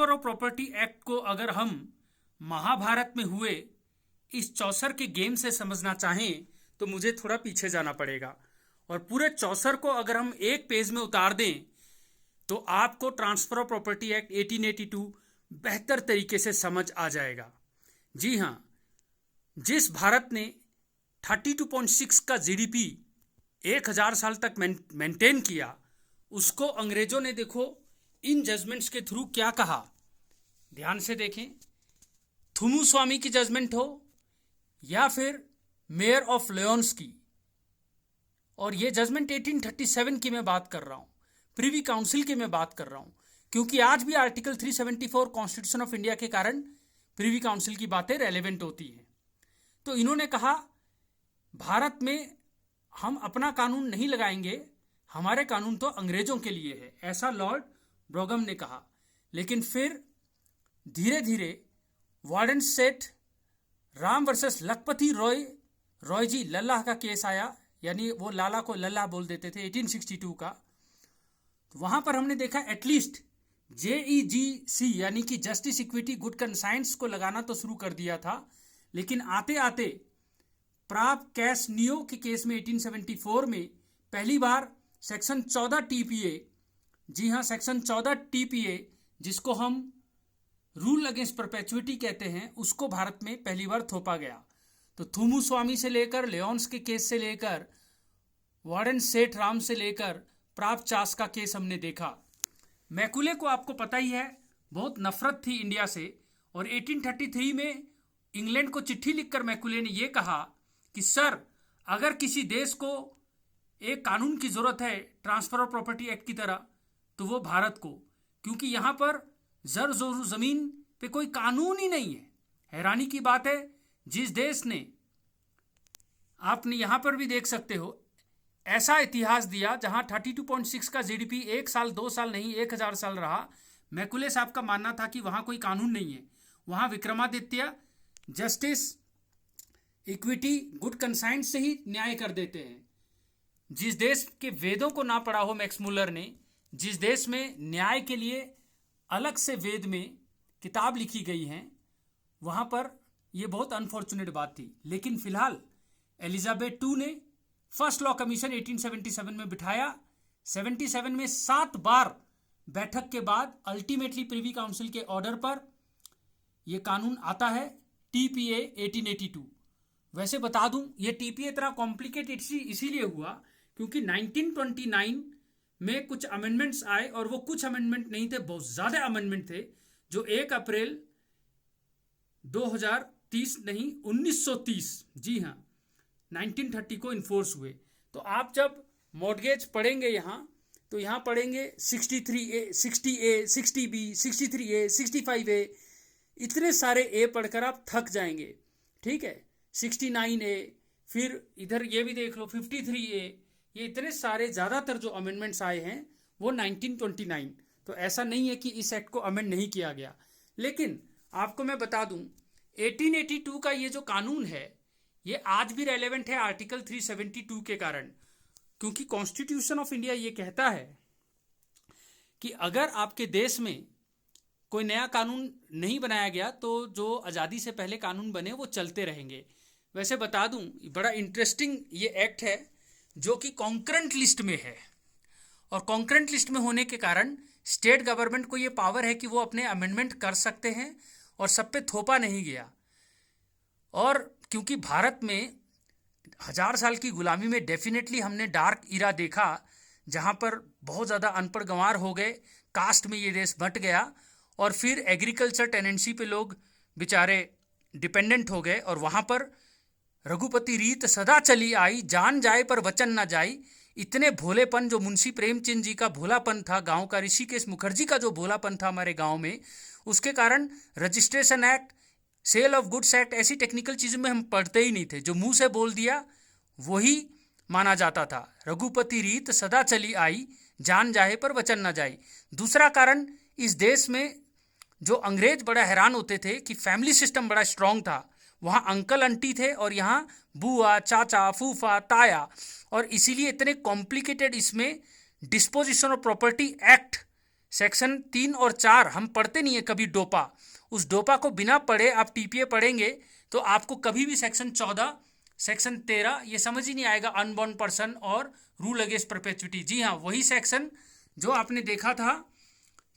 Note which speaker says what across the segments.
Speaker 1: Transfer of property act को अगर हम महाभारत में हुए इस चौसर के गेम से समझना चाहें तो मुझे थोड़ा पीछे जाना पड़ेगा, और पूरे चौसर को अगर हम एक पेज में उतार दें तो आपको ट्रांसफर ऑफ प्रॉपर्टी एक्ट 1882 बेहतर तरीके से समझ आ जाएगा। जी हाँ, जिस भारत ने 32.6 का जीडीपी 1000 साल तक मेंटेन किया, उसको अंग्रेजों ने देखो इन जजमेंट्स के थ्रू क्या कहा, ध्यान से देखें। थुमु स्वामी की जजमेंट हो या फिर मेयर ऑफ लियोन्स की, और ये जजमेंट 1837 की मैं बात कर रहा हूं, प्रिवी काउंसिल की मैं बात कर रहा हूं, क्योंकि आज भी आर्टिकल 374 कॉन्स्टिट्यूशन ऑफ इंडिया के कारण प्रिवी काउंसिल की बातें रेलेवेंट होती हैं। तो इन्होंने कहा भारत में हम अपना कानून नहीं लगाएंगे, हमारे कानून तो अंग्रेजों के लिए है, ऐसा लॉर्ड ब्रोगम ने कहा। लेकिन फिर धीरे धीरे वार्डन सेठ राम वर्सेस लखपति रॉय जी लल्ला का केस आया, यानी वो लाला को लल्ला बोल देते थे, 1862 का। तो वहां पर हमने देखा एटलीस्ट JEGC यानी कि जस्टिस इक्विटी गुड कंसाइंस को लगाना तो शुरू कर दिया था, लेकिन आते आते प्राप कैस नियो के केस में 1874 में पहली बार सेक्शन 14 TPA, जी हाँ सेक्शन 14 TPA जिसको हम रूल अगेंस्ट परपेचुइटी कहते हैं, उसको भारत में पहली बार थोपा गया। तो थुमु स्वामी से लेकर लियोन्स के केस से लेकर वार्डन सेठ राम से लेकर प्राप चास का केस हमने देखा। मैकुले को आपको पता ही है, बहुत नफरत थी इंडिया से, और 1833 में इंग्लैंड को चिट्ठी लिखकर मैकुले ने यह कहा कि सर, अगर किसी देश को एक कानून की जरूरत है ट्रांसफर ऑफ प्रॉपर्टी एक्ट की तरह, तो वो भारत को, क्योंकि यहां पर जमीन पे कोई कानून ही नहीं है। हैरानी की बात है, जिस देश ने, आपने यहां पर भी देख सकते हो, ऐसा इतिहास दिया जहां 32.6 का जीडीपी 1 साल 2 साल नहीं 1000 साल रहा, मैकुले साहब का मानना था कि वहां कोई कानून नहीं है। वहां Vikramaditya justice equity good conscience से ही न्याय कर देते हैं। जिस देश के वेदों को ना पढ़ा हो मैक्स मुलर ने, जिस देश में न्याय के लिए अलग से वेद में किताब लिखी गई हैं, वहां पर यह बहुत अनफॉर्चुनेट बात थी। लेकिन फिलहाल एलिजाबेथ II ने फर्स्ट लॉ कमीशन 1877 में बिठाया। 77 में 7 बार बैठक के बाद अल्टीमेटली प्रिवी काउंसिल के ऑर्डर पर यह कानून आता है, TPA 1882। वैसे बता दूं, यह TPA इतना कॉम्प्लिकेटेड इसीलिए हुआ क्योंकि 1929 में कुछ अमेंडमेंट्स आए, और वो कुछ अमेंडमेंट नहीं थे, बहुत ज्यादा अमेंडमेंट थे, जो 1 अप्रैल 1930, जी हाँ 1930 को इन्फोर्स हुए। तो आप जब मॉर्गेज पढ़ेंगे यहां, तो यहां पढ़ेंगे 63A, 60A, 60B, 63A, 65A, इतने सारे A पढ़कर आप थक जाएंगे, ठीक है। 69A, फिर इधर ये भी देख लो 53A, ये इतने सारे, ज्यादातर जो अमेंडमेंट्स आए हैं वो 1929। तो ऐसा नहीं है कि इस एक्ट को अमेंड नहीं किया गया। लेकिन आपको मैं बता दूं, 1882 का ये जो कानून है, ये आज भी रेलेवेंट है आर्टिकल 372 के कारण, क्योंकि कॉन्स्टिट्यूशन ऑफ इंडिया ये कहता है कि अगर आपके देश में कोई नया कानून नहीं बनाया गया तो जो आज़ादी से पहले कानून बने वो चलते रहेंगे। वैसे बता दूं, बड़ा इंटरेस्टिंग ये एक्ट है जो कि कॉन्करेंट लिस्ट में है, और कॉन्करेंट लिस्ट में होने के कारण स्टेट गवर्नमेंट को ये पावर है कि वो अपने अमेंडमेंट कर सकते हैं, और सब पे थोपा नहीं गया। और क्योंकि भारत में 1000 साल की गुलामी में डेफिनेटली हमने डार्क इरा देखा, जहां पर बहुत ज़्यादा अनपढ़ गंवार हो गए, कास्ट में ये देश बंट गया, और फिर एग्रीकल्चर टेनेंसी पे लोग बेचारे डिपेंडेंट हो गए, और वहां पर रघुपति रीत सदा चली आई, जान जाए पर वचन ना जाई। इतने भोलेपन, जो मुंशी प्रेमचंद जी का भोलापन था, गांव का ऋषिकेश मुखर्जी का जो भोलापन था हमारे गांव में, उसके कारण registration act, sale of goods act, ऐसी टेक्निकल चीज़ों में हम पढ़ते ही नहीं थे। जो मुंह से बोल दिया वही माना जाता था। रघुपति रीत सदा चली आई, जान जाए पर वचन ना जाई। दूसरा कारण, इस देश में जो अंग्रेज बड़ा हैरान होते थे कि फैमिली सिस्टम बड़ा स्ट्रांग था। वहाँ अंकल आंटी थे और यहाँ बुआ, चाचा, फूफा, ताया, और इसीलिए इतने कॉम्प्लिकेटेड इसमें disposition of property act section 3 और 4 हम पढ़ते नहीं है कभी डोपा, उस डोपा को बिना पढ़े आप टीपीए पढ़ेंगे तो आपको कभी भी सेक्शन 14, सेक्शन 13 ये समझ ही नहीं आएगा, अनबॉर्न पर्सन और रूल अगेंस्ट परपेचुइटी। जी हाँ, वही सेक्शन जो आपने देखा था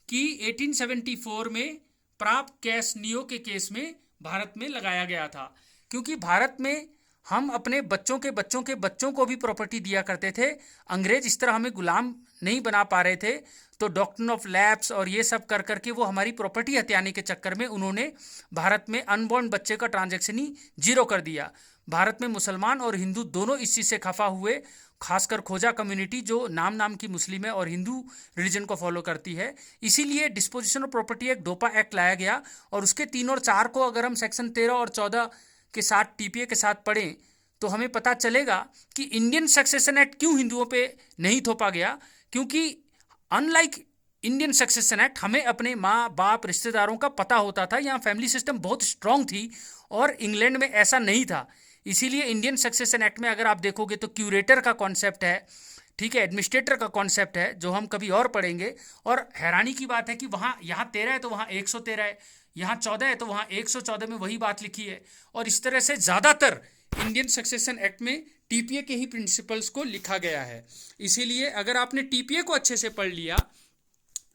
Speaker 1: कि 1874 में प्राप्त कैस नियो के केस में भारत में लगाया गया था, क्योंकि भारत में हम अपने बच्चों के बच्चों के बच्चों को भी प्रॉपर्टी दिया करते थे। अंग्रेज इस तरह हमें गुलाम नहीं बना पा रहे थे, तो डॉक्ट्रिन ऑफ लैप्स और ये सब कर करके वो हमारी प्रॉपर्टी हथियाने के चक्कर में उन्होंने भारत में अनबॉर्न बच्चे का ट्रांजैक्शन ही जीरो कर दिया। भारत में मुसलमान और हिंदू दोनों इस चीज़ से खफा हुए, खासकर खोजा कम्युनिटी जो नाम की मुस्लिम है और हिंदू रिलीजन को फॉलो करती है। इसीलिए disposition of property act, dopa act लाया गया, और उसके 3 और 4 को अगर हम सेक्शन 13 और 14 के साथ टीपीए के साथ पढ़ें तो हमें पता चलेगा कि इंडियन सक्सेशन एक्ट क्यों हिंदुओं पे नहीं थोपा गया। क्योंकि अनलाइक इंडियन सक्सेशन एक्ट हमें अपने माँ बाप रिश्तेदारों का पता होता था, यहाँ फैमिली सिस्टम बहुत स्ट्रांग थी और इंग्लैंड में ऐसा नहीं था। इसीलिए इंडियन सक्सेशन एक्ट में अगर आप देखोगे तो क्यूरेटर का कॉन्सेप्ट है, ठीक है, एडमिनिस्ट्रेटर का कॉन्सेप्ट है, जो हम कभी और पढ़ेंगे। और हैरानी की बात है कि वहाँ यहाँ 13 है तो वहाँ 113 है, यहाँ 14 है तो वहाँ 114 में वही बात लिखी है। और इस तरह से ज़्यादातर इंडियन सक्सेशन एक्ट में टीपीए के ही प्रिंसिपल्स को लिखा गया है। इसीलिए अगर आपने टीपीए को अच्छे से पढ़ लिया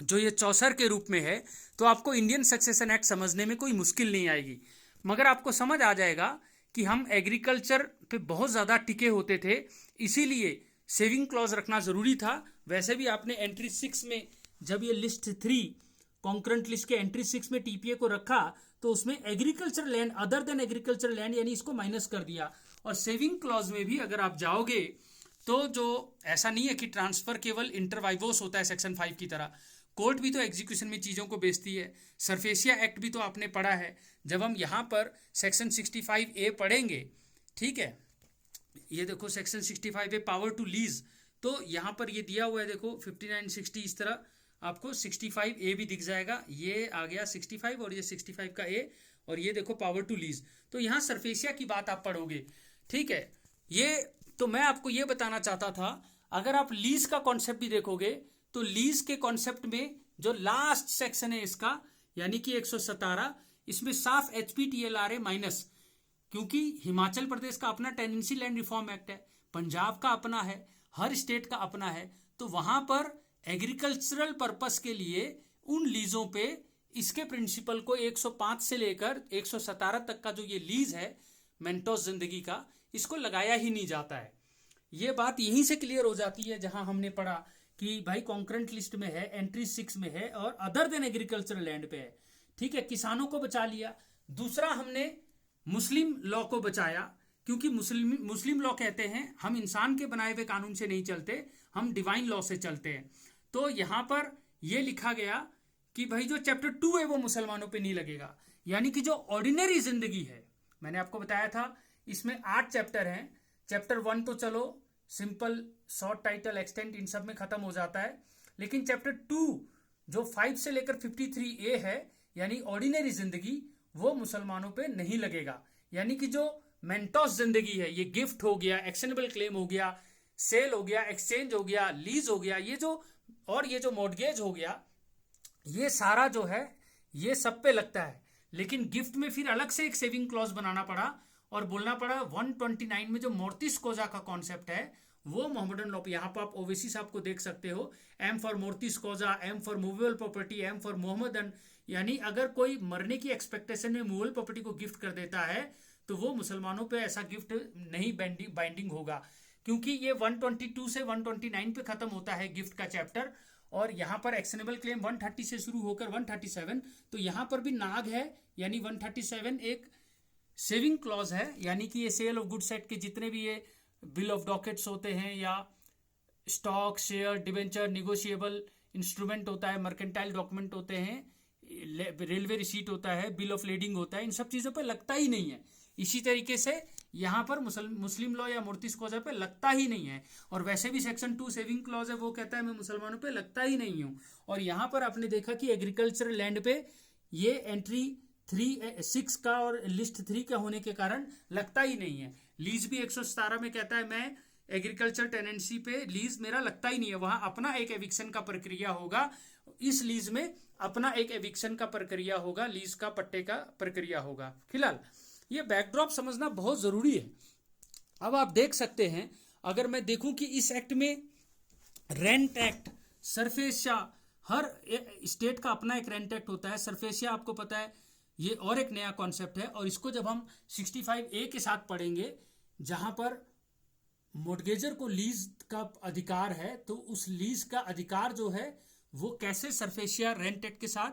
Speaker 1: जो ये चौसर के रूप में है, तो आपको इंडियन सक्सेशन एक्ट समझने में कोई मुश्किल नहीं आएगी। मगर आपको समझ आ जाएगा कि हम एग्रीकल्चर पे बहुत ज़्यादा टिके होते थे, इसीलिए सेविंग क्लॉज रखना ज़रूरी था। वैसे भी आपने एंट्री 6 में जब ये लिस्ट 3 कॉन्करेंट लिस्ट के एंट्री 6 में टीपीए को रखा तो उसमें agriculture land other than agriculture land यानी इसको माइनस कर दिया। और सेविंग क्लॉज में भी अगर आप जाओगे तो जो ऐसा नहीं है कि ट्रांसफर केवल इंटरवाइवोस होता है सेक्शन 5 की तरह, कोर्ट भी तो एग्जीक्यूशन में चीज़ों को बेचती है। सरफेसिया एक्ट भी तो आपने पढ़ा है। जब हम यहाँ पर सेक्शन 65A पढ़ेंगे, ठीक है, ये देखो section 65A power to lease, तो यहाँ पर ये दिया हुआ है, देखो 59, 60 इस तरह आपको 65A भी दिख जाएगा। ये आ गया 65 और ये 65 का A, और ये देखो पावर टू लीज। तो यहाँ सरफेसिया की बात आप पढ़ोगे, ठीक है। ये तो मैं आपको ये बताना चाहता था, अगर आप लीज का कॉन्सेप्ट भी देखोगे तो लीज के कॉन्सेप्ट में जो लास्ट सेक्शन है इसका यानी कि 117, इसमें साफ HPTLRA माइनस, क्योंकि हिमाचल प्रदेश का अपना टेनेंसी लैंड रिफॉर्म एक्ट है, पंजाब का अपना है, हर स्टेट का अपना है, तो वहां पर एग्रीकल्चरल पर्पस के लिए उन लीजों पे इसके प्रिंसिपल को 105 से लेकर 117 तक का जो ये लीज है मेंटोस जिंदगी का, इसको लगाया ही नहीं जाता है। ये बात यहीं से क्लियर हो जाती है जहां हमने पढ़ा कि भाई कॉन्करेंट लिस्ट में है, एंट्री 6 में है और अदर देन एग्रीकल्चरल लैंड पे है, ठीक है। किसानों को बचा लिया। दूसरा, हमने मुस्लिम लॉ को बचाया, क्योंकि मुस्लिम लॉ कहते हैं हम इंसान के बनाए हुए कानून से नहीं चलते, हम डिवाइन लॉ से चलते हैं। तो यहां पर यह लिखा गया कि भाई जो चैप्टर 2 है वो मुसलमानों पे नहीं लगेगा, यानी कि जो ऑर्डिनरी जिंदगी है, मैंने आपको बताया था इसमें 8 चैप्टर हैं। चैप्टर 1 तो चलो सिंपल शॉर्ट टाइटल एक्सटेंट इन सब में खत्म हो जाता है, लेकिन चैप्टर 2 जो 5 से लेकर 53A है यानी ऑर्डिनरी जिंदगी, वो मुसलमानों पे नहीं लगेगा। यानी कि जो मेंटोस जिंदगी है, ये गिफ्ट हो गया, एक्शनेबल क्लेम हो गया, सेल हो गया, एक्सचेंज हो गया, लीज हो गया, ये जो मॉर्गेज हो गया, ये सारा जो है ये सब पे लगता है। लेकिन गिफ्ट में फिर अलग से एक सेविंग क्लॉज बनाना पड़ा और बोलना पड़ा 129 में जो मोर्टिस कोजा का कॉन्सेप्ट है वो मोहम्मदन लॉ, यहाँ पर आप ओवैसी साहब को देख सकते हो, M for mortis causa, M for movable property, M for Mohammedan, यानी अगर कोई मरने की एक्सपेक्टेशन में मूवेबल प्रॉपर्टी को गिफ्ट कर देता है तो वो मुसलमानों पे ऐसा गिफ्ट नहीं बाइंडिंग होगा, क्योंकि ये 122 से 129 पे खत्म होता है गिफ्ट का चैप्टर। और यहाँ पर एक्शनेबल क्लेम 130 से शुरू होकर 137, तो यहाँ पर भी नाग है, यानी 137 एक सेविंग क्लॉज है, यानी कि ये सेल ऑफ गुड सेट के जितने भी ये बिल ऑफ डॉकेट्स होते हैं या stock, share, debenture, negotiable instrument होता है, मर्केंटाइल डॉक्यूमेंट होते हैं, रेलवे रिसीट होता है, बिल ऑफ लेडिंग होता है, इन सब चीज़ों पे लगता ही नहीं है। इसी तरीके से यहाँ पर मुस्लिम लॉ या मोर्टिस कोजा पे लगता ही नहीं है। और वैसे भी सेक्शन 2 सेविंग क्लॉज है, वो कहता है मैं मुसलमानों पे लगता ही नहीं हूँ। और यहाँ पर आपने देखा कि एग्रीकल्चरल लैंड पे ये एंट्री 6 का और लिस्ट 3 का होने के कारण लगता ही नहीं है। लीज भी 117 में कहता है मैं एग्रीकल्चर टेनेंसी पे लीज मेरा लगता ही नहीं है, वहां अपना एक एविक्शन का प्रक्रिया होगा, इस लीज में अपना एक एविक्शन का प्रक्रिया होगा, लीज का पट्टे का प्रक्रिया होगा। फिलहाल ये बैकड्रॉप समझना बहुत जरूरी है। अब आप देख सकते हैं, अगर मैं देखूं कि इस एक्ट में रेंट एक्ट, सरफेसिया, हर स्टेट का अपना एक रेंट एक्ट होता है। सरफेसिया आपको पता है, ये और एक नया कॉन्सेप्ट है, और इसको जब हम 65A के साथ पढ़ेंगे, जहां पर मोर्टगेजर को लीज का अधिकार है, तो उस लीज का अधिकार जो है वो कैसे सरफेसिया रेंट एक्ट के साथ,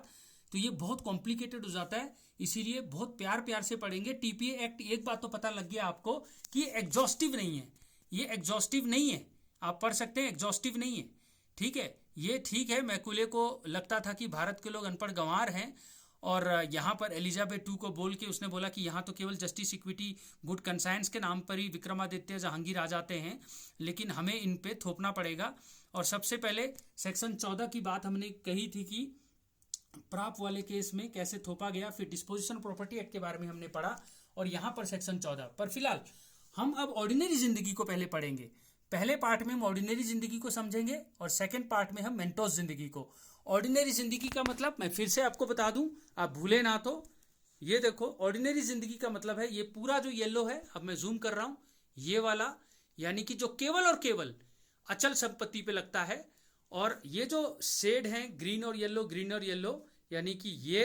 Speaker 1: तो ये बहुत कॉम्प्लिकेटेड हो जाता है, इसीलिए बहुत प्यार प्यार से पढ़ेंगे। टीपीए एक्ट, एक बात तो पता लग गया आपको कि ये एग्जॉस्टिव नहीं है, ये एग्जॉस्टिव नहीं है, आप पढ़ सकते हैं, एग्जॉस्टिव नहीं है, ठीक है। ये ठीक है, मैकुले को लगता था कि भारत के लोग अनपढ़ गंवार हैं, और यहाँ पर एलिजाबेथ टू को बोल के उसने बोला कि यहाँ तो केवल जस्टिस, इक्विटी, गुड कंसाइंस के नाम पर ही विक्रमादित्य, जहांगीर आ जाते हैं, लेकिन हमें इन पे थोपना पड़ेगा। और सबसे पहले सेक्शन 14 की बात हमने कही थी कि प्राप वाले केस में कैसे थोपा गया, फिर डिस्पोजिशन प्रॉपर्टी एक्ट के बारे में हमने पढ़ा, और यहाँ पर सेक्शन 14 पर। फिलहाल हम अब ऑर्डिनरी जिंदगी को पहले पढ़ेंगे। पहले पार्ट में हम ऑर्डिनरी जिंदगी को समझेंगे, और सेकंड पार्ट में हम मेंटोस जिंदगी को। ऑर्डिनरी जिंदगी का मतलब मैं फिर से आपको बता दूं, आप भूले ना तो, ये देखो, ऑर्डिनरी जिंदगी का मतलब है ये पूरा जो येलो है, अब मैं जूम कर रहा हूं, ये वाला, यानी कि जो केवल और केवल अचल संपत्ति पे लगता है। और ये जो शेड है ग्रीन और येलो, ग्रीन और येलो, यानी कि ये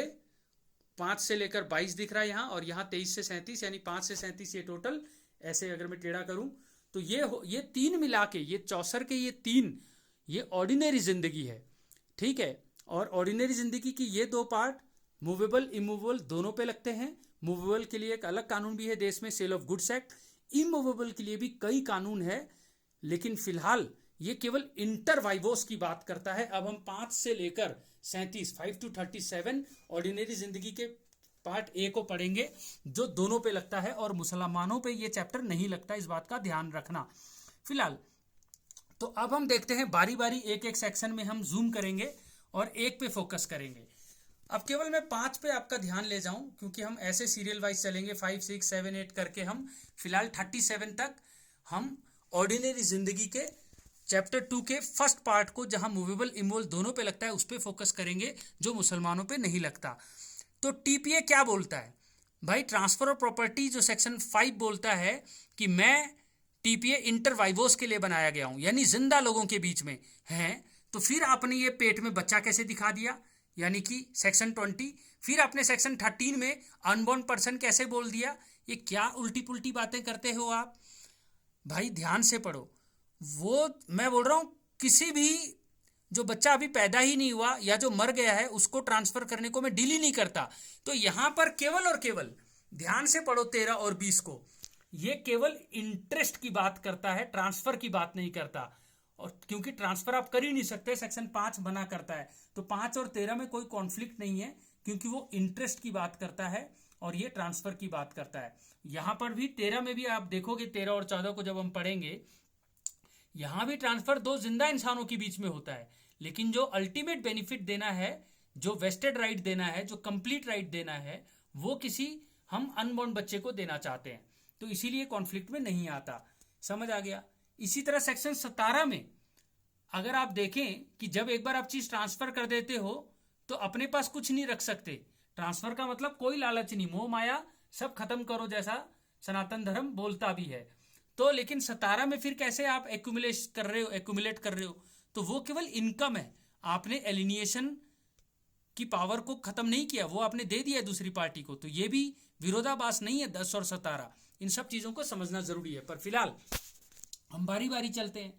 Speaker 1: 5 से लेकर 22 दिख रहा है यहाँ, और यहाँ 23 से 37, यानी 5 से 37 ये टोटल। ऐसे अगर मैं टेढ़ा करूं तो ये तीन मिला के, ये 64 के ये तीन, ये ऑर्डिनरी जिंदगी है, ठीक है। और ऑर्डिनरी जिंदगी की ये दो पार्ट, मूवेबल, इमूवेबल दोनों पे लगते हैं। मूवेबल के लिए एक अलग कानून भी है देश में, sale of goods act. Immovable के लिए भी कई कानून है, लेकिन फिलहाल ये केवल इंटरवाइवोस की बात करता है। अब हम 5 से लेकर 37, 5 to 37 ऑर्डिनरी जिंदगी के पार्ट ए को पढ़ेंगे, जो दोनों पे लगता है, और मुसलमानों पे ये चैप्टर नहीं लगता, इस बात का ध्यान रखना। फिलहाल तो अब हम देखते हैं बारी बारी, एक एक सेक्शन में हम जूम करेंगे और एक पे फोकस करेंगे। अब केवल मैं 5 पे आपका ध्यान ले जाऊं, क्योंकि हम ऐसे सीरियल वाइज चलेंगे, 5, 6, 7, 8 करके हम फिलहाल 37 तक हम ऑर्डिनरी जिंदगी के चैप्टर 2 के फर्स्ट पार्ट को, जहां मूवेबल, इमूवेबल दोनों पे लगता है, उस पे फोकस करेंगे, जो मुसलमानों पे नहीं लगता। तो टीपीए क्या बोलता है भाई? ट्रांसफर ऑफ प्रॉपर्टी जो सेक्शन 5 बोलता है कि मैं टीपीए इंटरवाइवोस के लिए बनाया गया हूं, यानी जिंदा लोगों के बीच में है। तो फिर आपने ये पेट में बच्चा कैसे दिखा दिया, यानी कि सेक्शन 20। फिर आपने सेक्शन 13 में अनबॉर्न पर्सन कैसे बोल दिया। ये क्या उल्टी पुल्टी बातें करते हो आप भाई? ध्यान से पढ़ो। वो मैं बोल रहा हूं, किसी भी जो बच्चा अभी पैदा ही नहीं हुआ या जो मर गया है, उसको ट्रांसफर करने को मैं डील ही नहीं करता। तो यहां पर केवल और केवल ध्यान से पढ़ो 13 और 20 को, ये केवल इंटरेस्ट की बात करता है, ट्रांसफर की बात नहीं करता। और क्योंकि ट्रांसफर आप कर ही नहीं सकते, सेक्शन 5 मना करता है, तो 5 और 13 में कोई कॉन्फ्लिक्ट नहीं है, क्योंकि वो इंटरेस्ट की बात करता है और ये ट्रांसफर की बात करता है। यहां पर भी 13 में भी आप देखोगे, 13 और 14 को जब हम पढ़ेंगे, यहां भी ट्रांसफर दो जिंदा इंसानों के बीच में होता है, लेकिन जो अल्टीमेट बेनिफिट देना है, जो वेस्टेड राइट देना है, जो कंप्लीट राइट देना है, वो किसी हम अनबॉर्न बच्चे को देना चाहते हैं, तो इसीलिए कॉन्फ्लिक्ट में नहीं आता। समझ आ गया? इसी तरह सेक्शन 17 में अगर आप देखें कि जब एक बार आप चीज ट्रांसफर कर देते हो तो अपने पास कुछ नहीं रख सकते। ट्रांसफर का मतलब कोई लालच नहीं, मोह माया सब खत्म करो, जैसा सनातन धर्म बोलता भी है। तो लेकिन 17 में फिर कैसे आप एक्यूमुलेट कर रहे हो, तो वो केवल इनकम है, आपने एलिनिएशन की पावर को खत्म नहीं किया, वो आपने दे दिया दूसरी पार्टी को। तो ये भी विरोधाभास नहीं है 10 और 17, इन सब चीजों को समझना जरूरी है। पर फिलहाल हम बारी बारी चलते हैं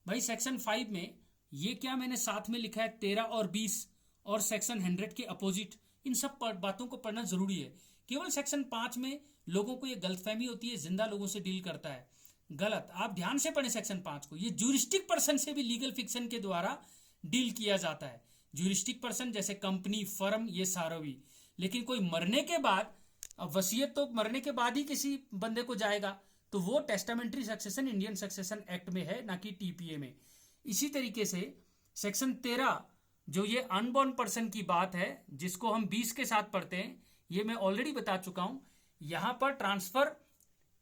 Speaker 1: भाई। सेक्शन 5 में ये क्या मैंने साथ में लिखा है, 13 और 20 और सेक्शन 100 के अपोजिट, इन सब बातों को पढ़ना जरूरी है। केवल सेक्शन 5 में लोगों को ये गलतफहमी होती है, जिंदा लोगों से डील करता है, गलत। आप ध्यान से पढ़ें सेक्शन 5 को। ये ज्यूरिस्टिक पर्सन से भी लीगल फिक्शन के द्वारा डील किया जाता है। ज्यूरिस्टिक पर्सन जैसे कंपनी, फर्म, ये सारा भी। लेकिन कोई मरने के बाद, अब वसीयत तो मरने के बाद ही किसी बंदे को जाएगा, तो वो testamentary succession Indian succession act में है, ना कि टीपीए में। इसी तरीके से सेक्शन 13 जो ये अनबॉर्न पर्सन की बात है, जिसको हम 20 के साथ पढ़ते हैं, ये मैं ऑलरेडी बता चुका हूं। यहां पर ट्रांसफर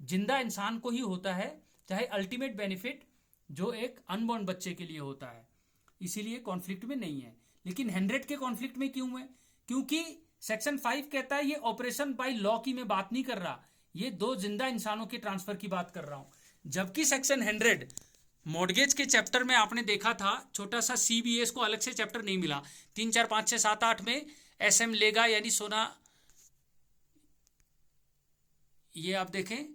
Speaker 1: जिंदा इंसान को ही होता है, चाहे अल्टीमेट बेनिफिट जो एक अनबॉर्न बच्चे के लिए होता है, इसीलिए कॉन्फ्लिक्ट में नहीं है। लेकिन 100 के कॉन्फ्लिक्ट में क्यों है? क्योंकि सेक्शन 5 कहता है ये ऑपरेशन बाय लॉ की मैं बात नहीं कर रहा, ये दो जिंदा इंसानों के ट्रांसफर की बात कर रहा हूं। जबकि सेक्शन 100 मॉर्गेज के चैप्टर में आपने देखा था, छोटा सा CBS को अलग से चैप्टर नहीं मिला, 3, 4, 5, 6, 7, 8 में SM लेगा यानी सोना, ये आप देखें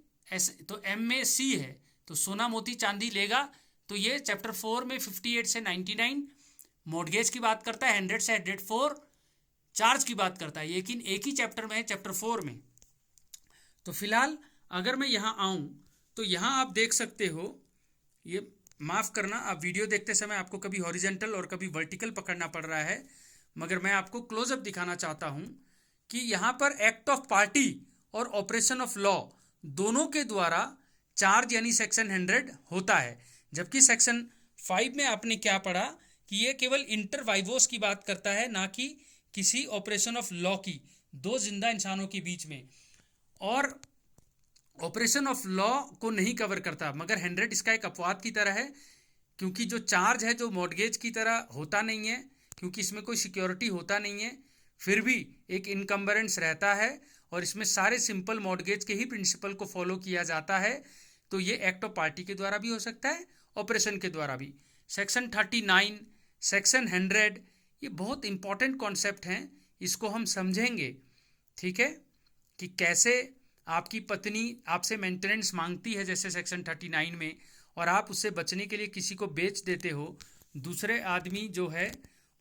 Speaker 1: तो M में C है तो सोना मोती चांदी लेगा। तो ये चैप्टर 4 में 58 से 99 मॉर्गेज की बात करता है, 100 से 104 चार्ज की बात करता है, लेकिन एक ही चैप्टर में है, चैप्टर 4 में। तो फिलहाल अगर मैं यहाँ आऊँ तो यहाँ आप देख सकते हो, ये माफ़ करना आप वीडियो देखते समय आपको कभी हॉरिजेंटल और कभी वर्टिकल पकड़ना पड़ रहा है, मगर मैं आपको क्लोजअप दिखाना चाहता हूँ कि यहाँ पर एक्ट ऑफ पार्टी और ऑपरेशन ऑफ लॉ दोनों के द्वारा चार्ज यानी सेक्शन 100 होता है। जबकि सेक्शन 5 में आपने क्या पढ़ा कि ये केवल इंटर वाइवोस की बात करता है, ना कि किसी ऑपरेशन ऑफ लॉ की, दो जिंदा इंसानों के बीच में, और ऑपरेशन ऑफ लॉ को नहीं कवर करता। मगर 100 इसका एक अपवाद की तरह है, क्योंकि जो चार्ज है जो मॉर्गेज की तरह होता नहीं है, क्योंकि इसमें कोई सिक्योरिटी होता नहीं है, फिर भी एक इनकम्बरेंस रहता है और इसमें सारे सिंपल मॉर्गेज के ही प्रिंसिपल को फॉलो किया जाता है। तो ये एक्ट ऑफ पार्टी के द्वारा भी हो सकता है, ऑपरेशन के द्वारा भी। सेक्शन 39, सेक्शन 100 ये बहुत इंपॉर्टेंट कॉन्सेप्ट हैं, इसको हम समझेंगे, ठीक है, कि कैसे आपकी पत्नी आपसे मेंटेनेंस मांगती है जैसे सेक्शन 39 में, और आप उससे बचने के लिए किसी को बेच देते हो, दूसरे आदमी जो है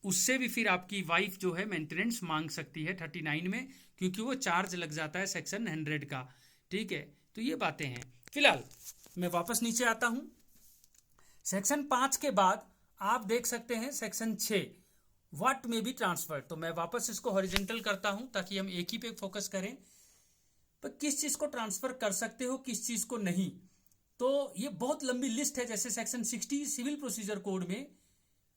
Speaker 1: उससे भी फिर आपकी वाइफ जो है मेंटेनेंस मांग सकती है 39 में, क्योंकि वो चार्ज लग जाता है सेक्शन 100 का, ठीक है। तो ये बातें हैं। फिलहाल मैं वापस नीचे आता हूँ। सेक्शन 5 के बाद आप देख सकते हैं सेक्शन 6 व्हाट में बी ट्रांसफर। तो मैं वापस इसको हॉरिजेंटल करता हूँ ताकि हम एक ही पे फोकस करें, पर किस चीज़ को ट्रांसफर कर सकते हो, किस चीज़ को नहीं। तो ये बहुत लंबी लिस्ट है। जैसे सेक्शन 60 सिविल प्रोसीजर कोड में,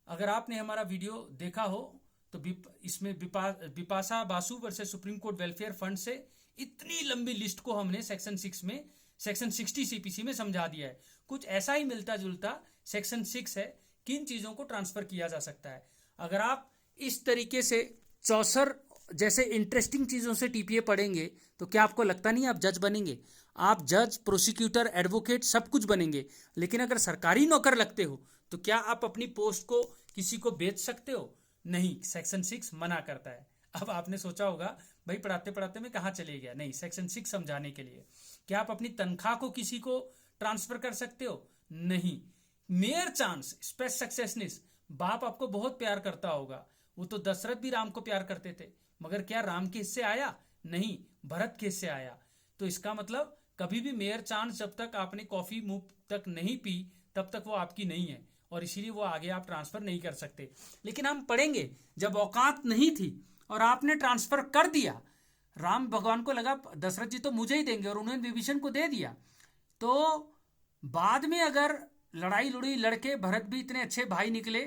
Speaker 1: अगर आपने हमारा वीडियो देखा हो तो इसमें Bipasha Basu versus supreme court welfare fund से इतनी लंबी लिस्ट को हमने सेक्शन 6 में, सेक्शन 60 CPC में समझा दिया है। कुछ ऐसा ही मिलता जुलता सेक्शन 6 है, किन चीज़ों को ट्रांसफर किया जा सकता है। अगर आप इस तरीके से 64 जैसे इंटरेस्टिंग चीज़ों से TPA पढ़ेंगे तो क्या आपको लगता नहीं आप जज बनेंगे? आप जज, प्रोसिक्यूटर, एडवोकेट सब कुछ बनेंगे, लेकिन अगर सरकारी नौकर लगते हो तो क्या आप अपनी पोस्ट को किसी को बेच सकते हो? नहीं, सेक्शन 6 मना करता है। अब आपने सोचा होगा भाई पढ़ाते पढ़ाते मैं कहाँ चले गया। नहीं, सेक्शन 6 समझाने के लिए। क्या आप अपनी तनख्वाह को किसी को ट्रांसफर कर सकते हो? नहीं। मेयर चांस, स्पेस सक्सेसनेस, बाप आपको बहुत प्यार करता होगा, वो तो दशरथ भी राम को प्यार करते थे, मगर क्या राम के हिस्से आया? नहीं, भरत के हिस्से आया। तो इसका मतलब कभी भी मेयर चांस जब तक आपने कॉफी मुंह तक नहीं पी तब तक वो आपकी नहीं है, और इसीलिए वो आगे आप ट्रांसफर नहीं कर सकते। लेकिन हम पढ़ेंगे जब औकात नहीं थी और आपने ट्रांसफर कर दिया, राम भगवान को लगा दशरथ जी तो मुझे ही देंगे और उन्होंने विभीषण को दे दिया, तो बाद में अगर लड़ाई लुड़ी लड़के भरत भी इतने अच्छे भाई निकले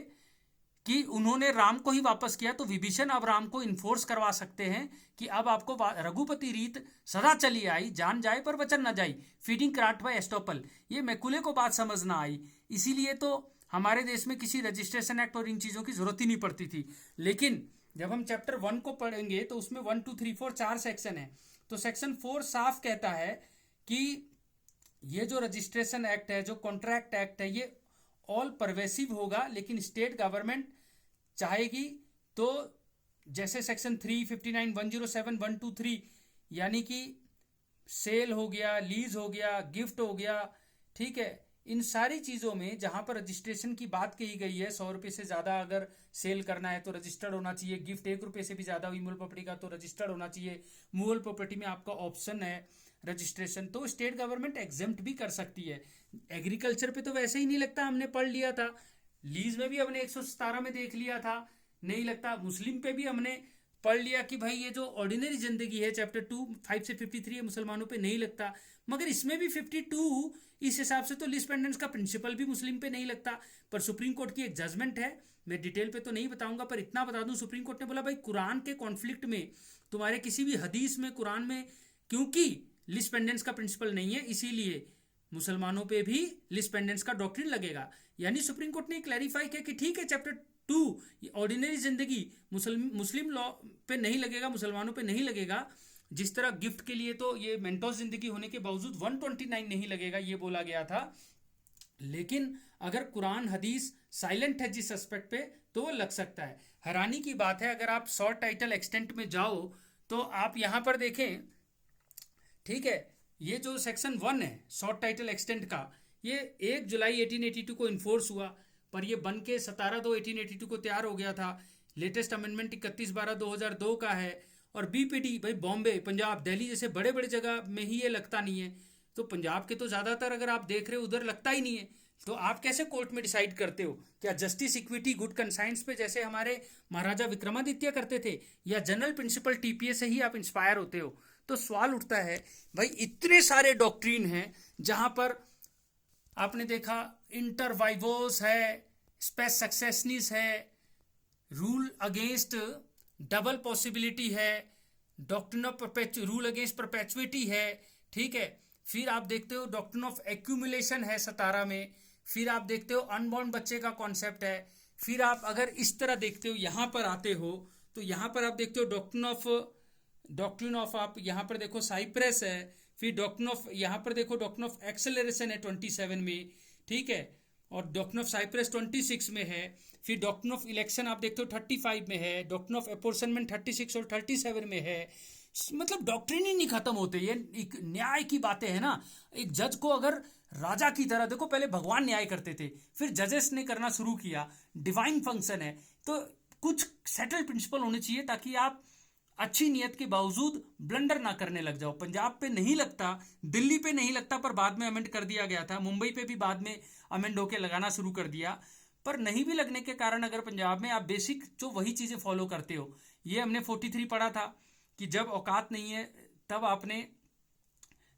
Speaker 1: कि उन्होंने राम को ही वापस किया, तो विभीषण अब राम को इन्फोर्स करवा सकते हैं कि अब आपको रघुपति रीत सदा चली आई, जान जाए पर वचन न जाई, फीडिंग क्राफ्ट बाय एस्टोपल। ये मैकुले को बात समझ ना आई, इसीलिए तो हमारे देश में किसी रजिस्ट्रेशन एक्ट और इन चीज़ों की जरूरत ही नहीं पड़ती थी। लेकिन जब हम चैप्टर 1 को पढ़ेंगे तो उसमें 1, 2, 3, 4 4 सेक्शन है। तो सेक्शन 4 साफ कहता है कि ये जो रजिस्ट्रेशन एक्ट है, जो कॉन्ट्रैक्ट एक्ट है, ये ऑल परवेसिव होगा, लेकिन स्टेट गवर्नमेंट चाहेगी तो जैसे सेक्शन 3, 59, 107, 123 यानी कि सेल हो गया, लीज हो गया, गिफ्ट हो गया, ठीक है, इन सारी चीज़ों में जहाँ पर रजिस्ट्रेशन की बात कही गई है, 100 रुपये से ज़्यादा अगर सेल करना है तो रजिस्टर्ड होना चाहिए, गिफ्ट 1 रुपये से भी ज़्यादा हुई मूल प्रॉपर्टी का तो रजिस्टर्ड होना चाहिए, मूल प्रॉपर्टी में आपका ऑप्शन है रजिस्ट्रेशन, तो स्टेट गवर्नमेंट एग्जेम्प्ट भी कर सकती है। एग्रीकल्चर पे तो वैसे ही नहीं लगता, हमने पढ़ लिया था, लीज में भी हमने 117 में देख लिया था, नहीं लगता। मुस्लिम पे भी हमने पढ़ लिया कि भाई ये जो ऑर्डिनरी जिंदगी है चैप्टर 2, 5 से 53 है, मुसलमानों पे नहीं लगता, मगर इसमें भी 52 इस हिसाब से तो लीज पेंडेंस का प्रिंसिपल भी मुस्लिम पे नहीं लगता। पर सुप्रीम कोर्ट की एक जजमेंट है, मैं डिटेल पे तो नहीं बताऊंगा, पर इतना बता दूं, सुप्रीम कोर्ट ने बोला भाई कुरान के कॉन्फ्लिक्ट में, तुम्हारे किसी भी हदीस में, कुरान में, क्योंकि लीज पेंडेंस का प्रिंसिपल नहीं है, इसीलिए मुसलमानों पे भी लीज पेंडेंस का डॉक्ट्रिन लगेगा। यानी सुप्रीम कोर्ट ने क्लैरिफाई किया कि ठीक है चैप्टर टू ऑर्डिनरी जिंदगी मुस्लिम लॉ पे नहीं लगेगा, मुसलमानों पे नहीं लगेगा। जिस तरह गिफ्ट के लिए तो ये मेंटोस जिंदगी होने के बावजूद 129 नहीं लगेगा, ये बोला गया था। लेकिन अगर कुरान हदीस साइलेंट है जिस एस्पेक्ट पे, तो वो लग सकता है। हैरानी की बात है, अगर आप शॉर्ट टाइटल एक्सटेंट में जाओ तो आप यहां पर देखें, ठीक है, ये जो सेक्शन 1 है शॉर्ट टाइटल एक्सटेंट का, ये 1 जुलाई 1882 को इन्फोर्स हुआ, पर ये बन के 17/2/1882 को तैयार हो गया था। लेटेस्ट अमेंडमेंट 31/12/2002 का है। और बीपीडी भाई बॉम्बे, पंजाब, दिल्ली जैसे बड़े बड़े जगह में ही ये लगता नहीं है, तो पंजाब के तो ज़्यादातर अगर आप देख रहे हो उधर लगता ही नहीं है। तो आप कैसे कोर्ट में डिसाइड करते हो? क्या जस्टिस, इक्विटी, गुड कंसाइंस पे जैसे हमारे महाराजा विक्रमादित्य करते थे, या जनरल प्रिंसिपल टीपीए से ही आप इंस्पायर होते हो? तो सवाल उठता है भाई, इतने सारे डॉक्ट्रीन हैं जहां पर आपने देखा इंटर वाइवोस है, स्पेस सक्सेसनिस है, रूल अगेंस्ट डबल पॉसिबिलिटी है, doctrine of rule against perpetuity है, ठीक है। फिर आप देखते हो डॉक्ट्रिन ऑफ एक्यूमुलेशन है 17 में। फिर आप देखते हो अनबॉर्न बच्चे का कॉन्सेप्ट है। फिर आप अगर इस तरह देखते हो, यहां पर आते हो तो यहां पर आप देखते हो डॉक्ट्रिन ऑफ आप यहां पर देखो साइप्रस है। फिर डॉक्ट्रिन ऑफ यहां पर देखो डॉक्ट्रिन ऑफ एक्सेलरेशन है 27 में, ठीक है, और डॉक्ट्रिन ऑफ साइप्रस 26 में है। फिर डॉक्ट्रिन ऑफ इलेक्शन आप देखते हो 35 में है। डॉक्ट्रिन ऑफ अपोर्शनमेंट 36 और 37 में है। मतलब डॉक्ट्रिन ही नहीं खत्म होते। ये एक न्याय की बातें है ना। एक जज को अगर राजा की तरह, देखो पहले भगवान न्याय करते थे, फिर जजेस ने करना शुरू किया, डिवाइन फंक्शन है, तो कुछ सेटल प्रिंसिपल होने चाहिए ताकि आप अच्छी नियत के बावजूद ब्लंडर ना करने लग जाओ। पंजाब पे नहीं लगता, दिल्ली पे नहीं लगता, पर बाद में अमेंड कर दिया गया था। मुंबई पे भी बाद में अमेंड होके लगाना शुरू कर दिया। पर नहीं भी लगने के कारण अगर पंजाब में आप बेसिक जो वही चीजें फॉलो करते हो, ये हमने 43 पढ़ा था कि जब औकात नहीं है तब आपने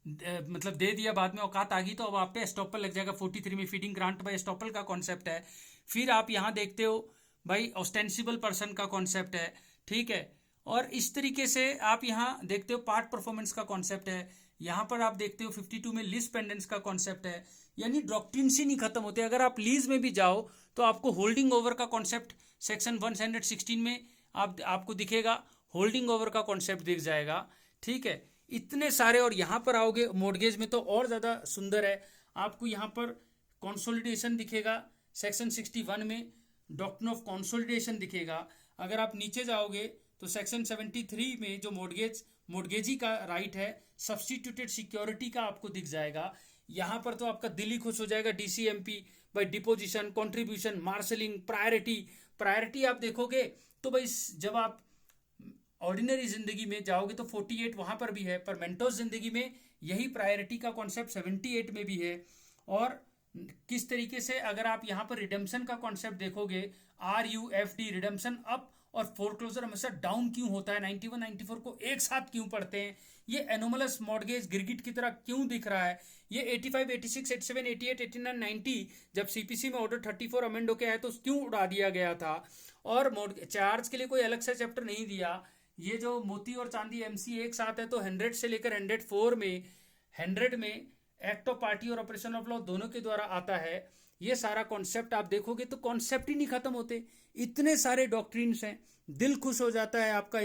Speaker 1: मतलब दे दिया, बाद में औकात आ गई तो अब आप पे एस्टॉपल लग जाएगा। 43 में फीडिंग ग्रांट बाय एस्टॉपल का कॉन्सेप्ट है। फिर आप यहाँ देखते हो भाई ऑस्टेंसिबल पर्सन का कॉन्सेप्ट है, ठीक है। और इस तरीके से आप यहाँ देखते हो पार्ट परफॉर्मेंस का कॉन्सेप्ट है। यहाँ पर आप देखते हो 52 में लीज पेंडेंस का कॉन्सेप्ट है। यानी डॉक्ट्रिन्स ही नहीं खत्म होते। अगर आप लीज में भी जाओ तो आपको होल्डिंग ओवर का कॉन्सेप्ट सेक्शन 116 में आपको दिखेगा, होल्डिंग ओवर का कॉन्सेप्ट दिख जाएगा, ठीक है। इतने सारे, और यहाँ पर आओगे मॉर्गेज में तो और ज़्यादा सुंदर है। आपको यहाँ पर कंसोलिडेशन दिखेगा सेक्शन 61 में, डॉक्ट्रिन ऑफ कंसोलिडेशन दिखेगा। अगर आप नीचे जाओगे तो सेक्शन 73 में जो मोर्गेजी का राइट है, सब्स्टिट्यूटेड सिक्योरिटी का आपको दिख जाएगा। यहाँ पर तो आपका दिल ही खुश हो जाएगा। DCMP by deposition, contribution, marshalling, priority आप देखोगे तो भाई जब आप ऑर्डिनरी जिंदगी में जाओगे तो 48 वहां पर भी है, पर मेंटोस जिंदगी में यही प्रायोरिटी का कॉन्सेप्ट 78 में भी है। और किस तरीके से अगर आप यहाँ पर रिडेम्पशन का कॉन्सेप्ट देखोगे, RUFD रिडेम्पशन अप और फोरक्लोजर हमेशा डाउन क्यों होता है, 91 94 को एक साथ क्यों पढ़ते हैं, ये एनोमलस मॉर्गेज गिरगिट की तरह क्यों दिख रहा है, ये 85 86 87 88 89 90 जब सीपीसी में ऑर्डर 34 अमेंड होके आया तो क्यों उड़ा दिया गया था, और चार्ज के लिए कोई अलग से चैप्टर नहीं दिया। ये जो मोती और चांदी MC एक साथ है तो 100 से लेकर 104 में 100 में एक्ट ऑफ पार्टी और ऑपरेशन ऑफ लॉ दोनों के द्वारा आता है। ये सारा कॉन्सेप्ट आप देखोगे तो कॉन्सेप्ट ही नहीं खत्म होते। इतने सारे डॉक्ट्रिन्स हैं, दिल खुश हो जाता है आपका।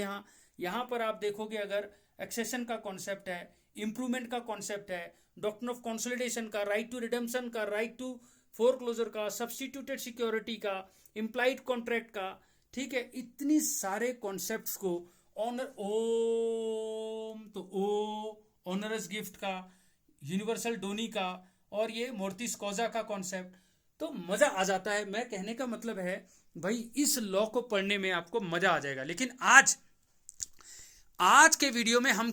Speaker 1: यहाँ पर आप देखोगे अगर एक्सेशन का कॉन्सेप्ट है, इंप्रूवमेंट का कॉन्सेप्ट है, डॉक्ट्रिन ऑफ कंसोलिडेशन का, राइट टू रिडेम्पशन का, राइट टू फोरक्लोजर का, सब्स्टिट्यूटेड सिक्योरिटी का, इम्प्लाइड कॉन्ट्रैक्ट का, ठीक है। इतनी सारे कॉन्सेप्ट्स को ऑनर ओम तो ओ ऑनरस गिफ्ट का, यूनिवर्सल डोनी का, और ये मोर्टिस कॉजा का कॉन्सेप्ट, तो मजा आ जाता है। मैं कहने का मतलब है भाई इस लॉ को पढ़ने में आपको मजा आ जाएगा। लेकिन आज के वीडियो में हम